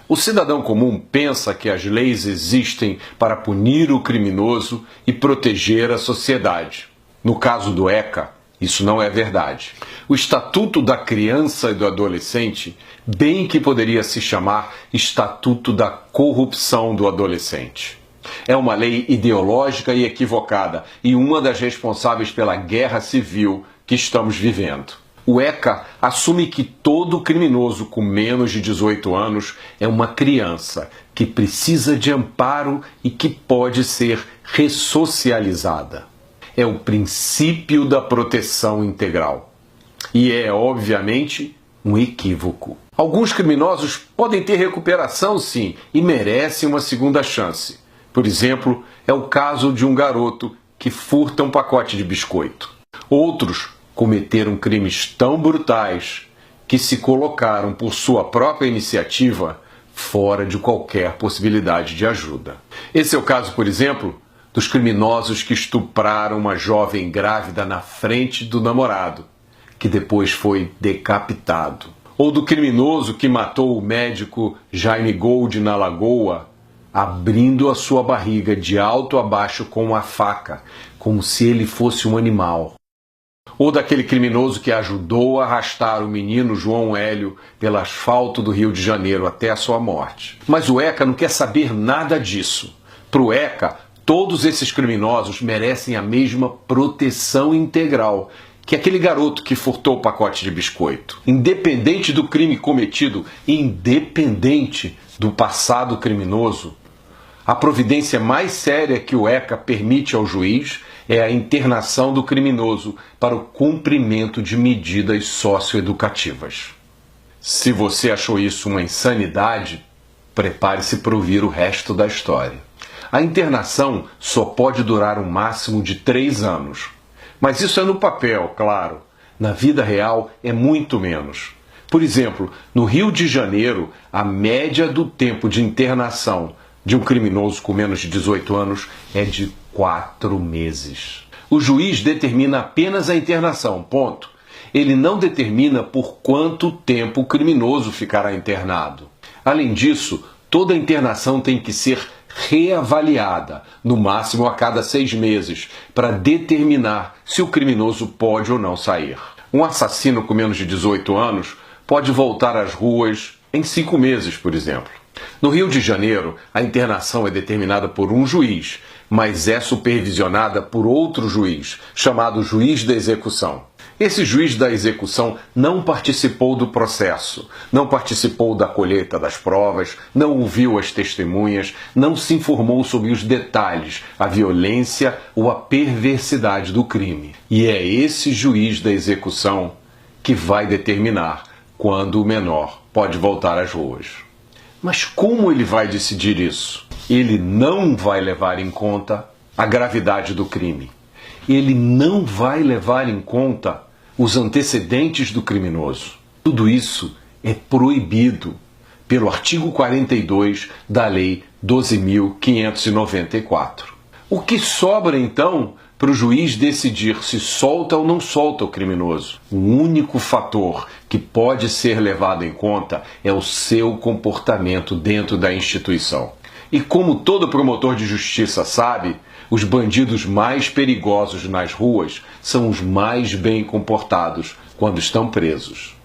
O cidadão comum pensa que as leis existem para punir o criminoso e proteger a sociedade. No caso do ECA, isso não é verdade. O Estatuto da Criança e do Adolescente, bem que poderia se chamar Estatuto da Corrupção do Adolescente. É uma lei ideológica e equivocada e uma das responsáveis pela guerra civil que estamos vivendo. O ECA assume que todo criminoso com menos de 18 anos é uma criança que precisa de amparo e que pode ser ressocializada. É o princípio da proteção integral. E é, obviamente, um equívoco. Alguns criminosos podem ter recuperação, sim, e merecem uma segunda chance. Por exemplo, é o caso de um garoto que furta um pacote de biscoito. Outros cometeram crimes tão brutais que se colocaram por sua própria iniciativa fora de qualquer possibilidade de ajuda. Esse é o caso, por exemplo, dos criminosos que estupraram uma jovem grávida na frente do namorado, que depois foi decapitado. Ou do criminoso que matou o médico Jaime Gold na Lagoa, abrindo a sua barriga de alto a baixo com uma faca, como se ele fosse um animal. Ou daquele criminoso que ajudou a arrastar o menino João Hélio pelo asfalto do Rio de Janeiro até a sua morte. Mas o ECA não quer saber nada disso. Para o ECA, todos esses criminosos merecem a mesma proteção integral que aquele garoto que furtou o pacote de biscoito. Independente do crime cometido, independente do passado criminoso, a providência mais séria que o ECA permite ao juiz é a internação do criminoso para o cumprimento de medidas socioeducativas. Se você achou isso uma insanidade, prepare-se para ouvir o resto da história. A internação só pode durar um máximo de 3 anos. Mas isso é no papel, claro. Na vida real é muito menos. Por exemplo, no Rio de Janeiro, a média do tempo de internação de um criminoso com menos de 18 anos é de 4 meses. O juiz determina apenas a internação, ponto. Ele não determina por quanto tempo o criminoso ficará internado. Além disso, toda internação tem que ser reavaliada, no máximo a cada 6 meses, para determinar se o criminoso pode ou não sair. Um assassino com menos de 18 anos pode voltar às ruas em 5 meses, por exemplo. No Rio de Janeiro, a internação é determinada por um juiz, mas é supervisionada por outro juiz, chamado juiz da execução. Esse juiz da execução não participou do processo, não participou da colheita das provas, não ouviu as testemunhas, não se informou sobre os detalhes, a violência ou a perversidade do crime. E é esse juiz da execução que vai determinar quando o menor pode voltar às ruas. Mas como ele vai decidir isso? Ele não vai levar em conta a gravidade do crime. Ele não vai levar em conta os antecedentes do criminoso. Tudo isso é proibido pelo artigo 42 da Lei 12.594. O que sobra, então, para o juiz decidir se solta ou não solta o criminoso? O único fator que pode ser levado em conta é o seu comportamento dentro da instituição. E como todo promotor de justiça sabe, os bandidos mais perigosos nas ruas são os mais bem comportados quando estão presos.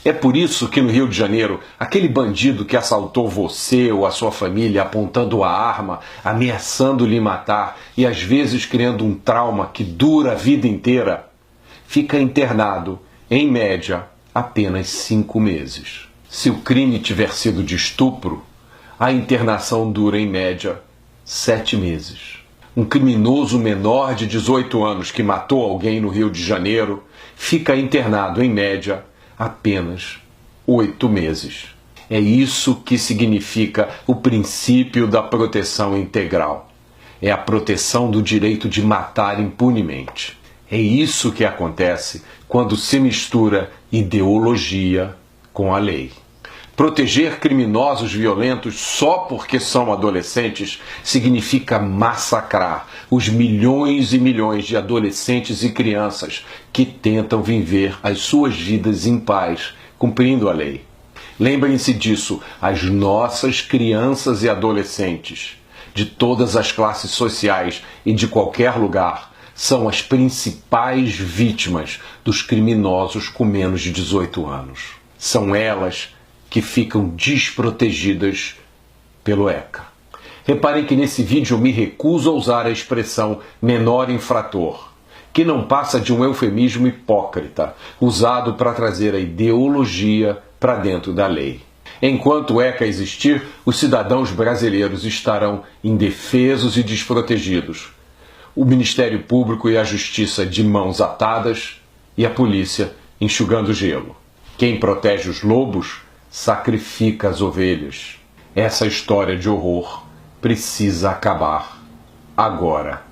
É por isso que no Rio de Janeiro, aquele bandido que assaltou você ou a sua família apontando a arma, ameaçando lhe matar e às vezes criando um trauma que dura a vida inteira, fica internado, em média, apenas 5 meses. Se o crime tiver sido de estupro, a internação dura, em média, 7 meses. Um criminoso menor de 18 anos que matou alguém no Rio de Janeiro fica internado, em média, apenas 8 meses. É isso que significa o princípio da proteção integral. É a proteção do direito de matar impunemente. É isso que acontece quando se mistura ideologia com a lei. Proteger criminosos violentos só porque são adolescentes significa massacrar os milhões e milhões de adolescentes e crianças que tentam viver as suas vidas em paz, cumprindo a lei. Lembrem-se disso, as nossas crianças e adolescentes, de todas as classes sociais e de qualquer lugar, são as principais vítimas dos criminosos com menos de 18 anos. São elas que ficam desprotegidas pelo ECA. Reparem que nesse vídeo eu me recuso a usar a expressão menor infrator, que não passa de um eufemismo hipócrita, usado para trazer a ideologia para dentro da lei. Enquanto o ECA existir, os cidadãos brasileiros estarão indefesos e desprotegidos. O Ministério Público e a Justiça de mãos atadas e a polícia enxugando gelo. Quem protege os lobos sacrifica as ovelhas. Essa história de horror precisa acabar agora.